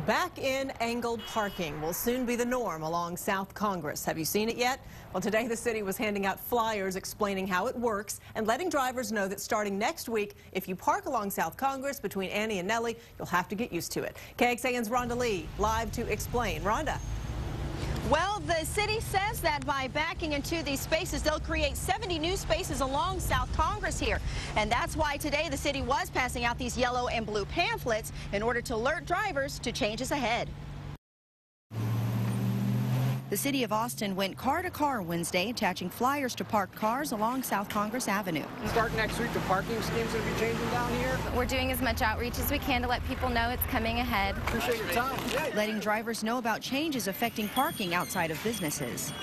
Back-in angled parking will soon be the norm along South Congress. Have you seen it yet? Well, today the city was handing out flyers explaining how it works and letting drivers know that starting next week, if you park along South Congress between Annie and Nellie, you'll have to get used to it. KXAN's Rhonda Lee live to explain. Rhonda. Well, the city says that by backing into these spaces, they'll create 70 new spaces along South Congress here. And that's why today the city was passing out these yellow and blue pamphlets in order to alert drivers to changes ahead. The city of Austin went car to car Wednesday, attaching flyers to parked cars along South Congress Avenue. Starting next week, the parking schemes will be changing down here. We're doing as much outreach as we can to let people know it's coming ahead. Appreciate your time. Letting drivers know about changes affecting parking outside of businesses.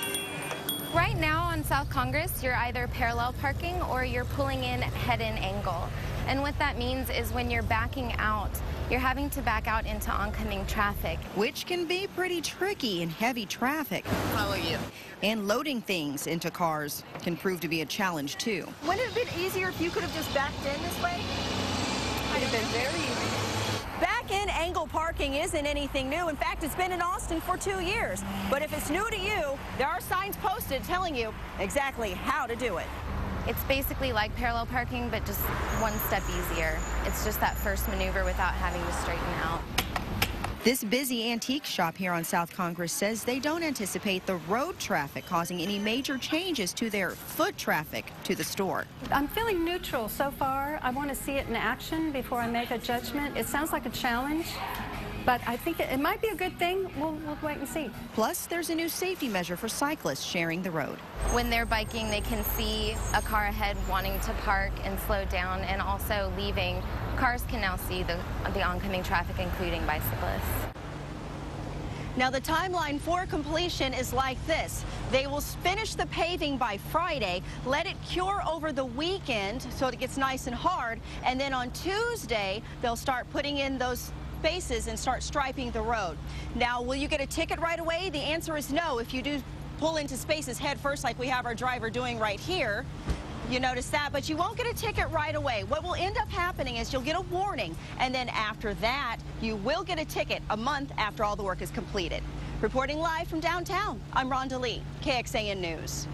Right now on South Congress, you're either parallel parking or you're pulling in head-in angle. And what that means is when you're backing out, you're having to back out into oncoming traffic. Which can be pretty tricky in heavy traffic. Follow you. And loading things into cars can prove to be a challenge, too. Wouldn't it have been easier if you could have just backed in this way? Would have been very easy. Back-in angle parking isn't anything new. In fact, it's been in Austin for 2 years. But if it's new to you, there are signs posted telling you exactly how to do it. It's basically like parallel parking, but just one step easier. It's just that first maneuver without having to straighten out. This busy antique shop here on South Congress says they don't anticipate the road traffic causing any major changes to their foot traffic to the store. I'm feeling neutral so far. I want to see it in action before I make a judgment. It sounds like a challenge, but I think it might be a good thing. We'll wait and see. Plus, there's a new safety measure for cyclists sharing the road. When they're biking, they can see a car ahead wanting to park and slow down, and also leaving. Cars can now see the oncoming traffic, including bicyclists. Now, the timeline for completion is like this. They will finish the paving by Friday, let it cure over the weekend so it gets nice and hard, and then on Tuesday, they'll start putting in those spaces and start striping the road. Now, will you get a ticket right away? The answer is no. If you do pull into spaces head first, like we have our driver doing right here, you notice that, but you won't get a ticket right away. What will end up happening is you'll get a warning, and then after that, you will get a ticket a month after all the work is completed. Reporting live from downtown, I'm Rhonda Lee, KXAN News.